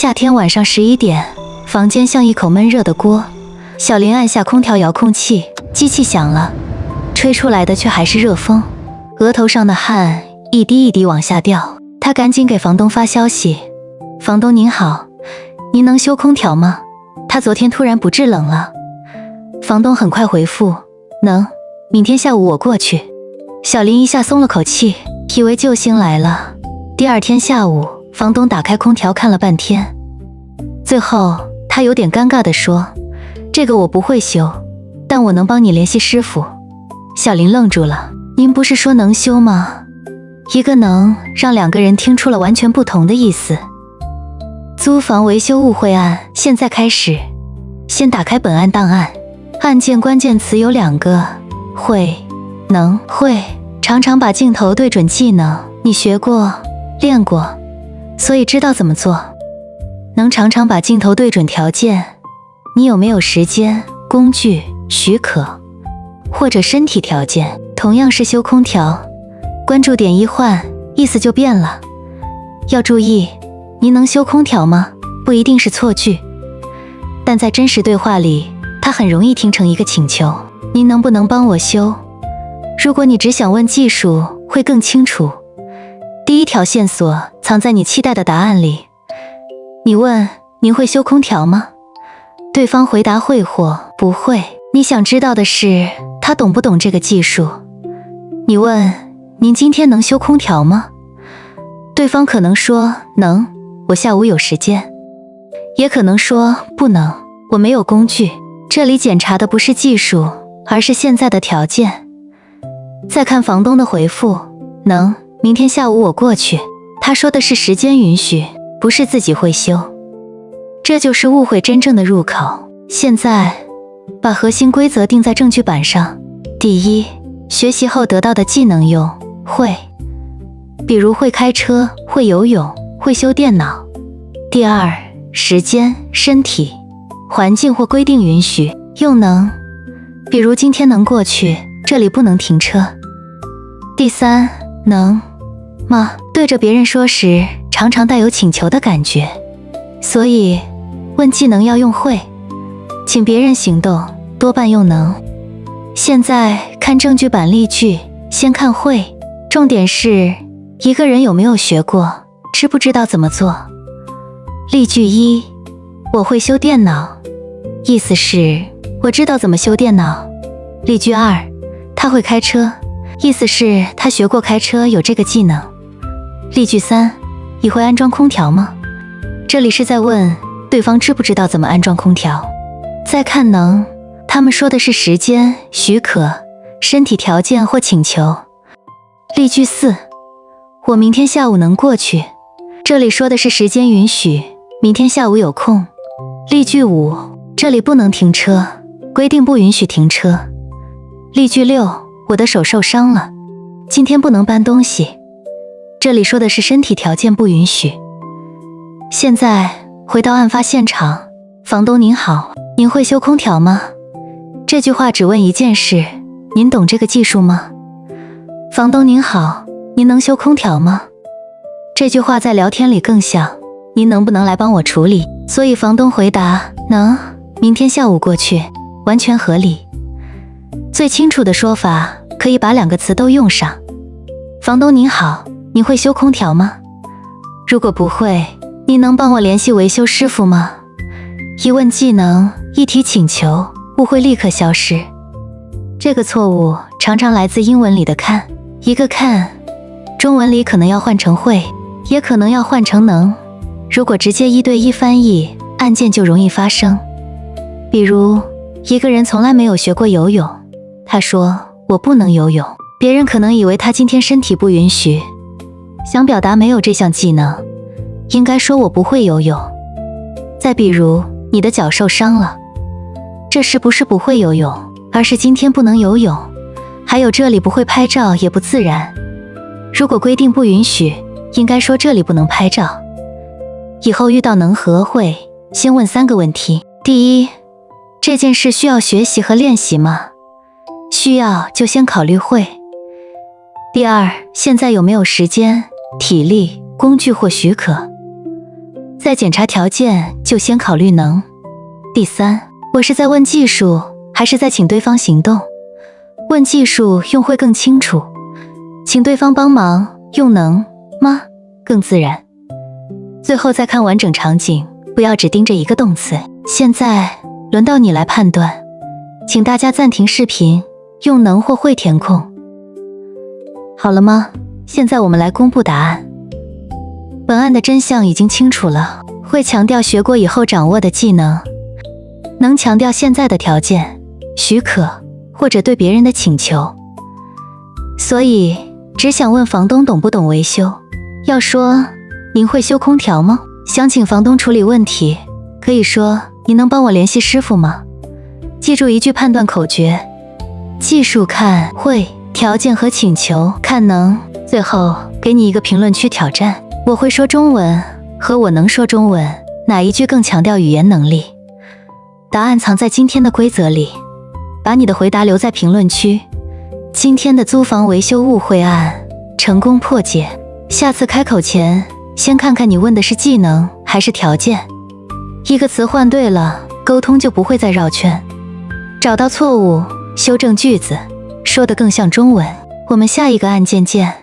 夏天晚上11点，房间像一口闷热的锅。小林按下空调遥控器，机器响了，吹出来的却还是热风，额头上的汗一滴一滴往下掉。他赶紧给房东发消息：房东您好，您能修空调吗？他昨天突然不制冷了。房东很快回复：能，明天下午我过去。小林一下松了口气，以为救星来了。第二天下午，房东打开空调看了半天，最后他有点尴尬地说：这个我不会修，但我能帮你联系师傅。小林愣住了，您不是说能修吗？一个能让两个人听出了完全不同的意思。租房维修误会案现在开始，先打开本案档案，案件关键词有2个：会、能。会常常把镜头对准技能，你学过、练过，所以知道怎么做。能常常把镜头对准条件，你有没有时间、工具、许可，或者身体条件。同样是修空调，关注点一换，意思就变了。要注意，您能修空调吗？不一定是错句，但在真实对话里，它很容易听成一个请求：您能不能帮我修？如果你只想问技术，会更清楚。第一条线索藏在你期待的答案里。你问：您会修空调吗？对方回答会或不会。你想知道的是，他懂不懂这个技术。你问：您今天能修空调吗？对方可能说能，我下午有时间。也可能说不能，我没有工具。这里检查的不是技术，而是现在的条件。再看房东的回复：能，明天下午我过去。他说的是时间允许，不是自己会修。这就是误会真正的入口。现在把核心规则定在证据板上。第一，学习后得到的技能用会，比如会开车、会游泳、会修电脑。第二，时间、身体、环境或规定允许用能，比如今天能过去，这里不能停车。第三，能吗？对着别人说时，常常带有请求的感觉，所以问技能要用会，请别人行动多半用能。现在看证据板例句，先看会，重点是一个人有没有学过，知不知道怎么做。例句1：我会修电脑，意思是我知道怎么修电脑。例句2：他会开车，意思是他学过开车，有这个技能。例句3：你会安装空调吗？这里是在问对方知不知道怎么安装空调。再看能，他们说的是时间、许可、身体条件或请求。例句4：我明天下午能过去，这里说的是时间允许，明天下午有空。例句5：这里不能停车，规定不允许停车。例句6：我的手受伤了，今天不能搬东西，这里说的是身体条件不允许。现在回到案发现场，房东您好，您会修空调吗？这句话只问一件事：您懂这个技术吗？房东您好，您能修空调吗？这句话在聊天里更像：您能不能来帮我处理？所以房东回答能，明天下午过去，完全合理。最清楚的说法可以把2个词都用上。房东您好，您会修空调吗？如果不会，您能帮我联系维修师傅吗？一问技能，一提请求，误会立刻消失。这个错误常常来自英文里的看，一个看，中文里可能要换成会，也可能要换成能。如果直接1对1翻译，案件就容易发生。比如，一个人从来没有学过游泳，他说我不能游泳，别人可能以为他今天身体不允许，想表达没有这项技能，应该说我不会游泳。再比如，你的脚受伤了，这是不是不会游泳，而是今天不能游泳。还有这里不会拍照也不自然，如果规定不允许，应该说这里不能拍照。以后遇到能和会，先问3个问题。第一，这件事需要学习和练习吗？需要就先考虑会。第二，现在有没有时间、体力、工具或许可？在检查条件就先考虑能。第三，我是在问技术，还是在请对方行动？问技术用会更清楚，请对方帮忙用能吗？更自然。最后再看完整场景，不要只盯着一个动词。现在轮到你来判断，请大家暂停视频，用能或会填空。好了吗？现在我们来公布答案。本案的真相已经清楚了，会强调学过以后掌握的技能，能强调现在的条件、许可或者对别人的请求。所以只想问房东懂不懂维修。要说您会修空调吗？想请房东处理问题，可以说您能帮我联系师傅吗？记住一句判断口诀：技术看会，条件和请求看能。最后给你一个评论区挑战，我会说中文和我能说中文，哪一句更强调语言能力？答案藏在今天的规则里，把你的回答留在评论区。今天的租房维修误会案成功破解，下次开口前先看看你问的是技能还是条件。一个词换对了，沟通就不会再绕圈。找到错误，修正句子，说得更像中文。我们下一个案件见。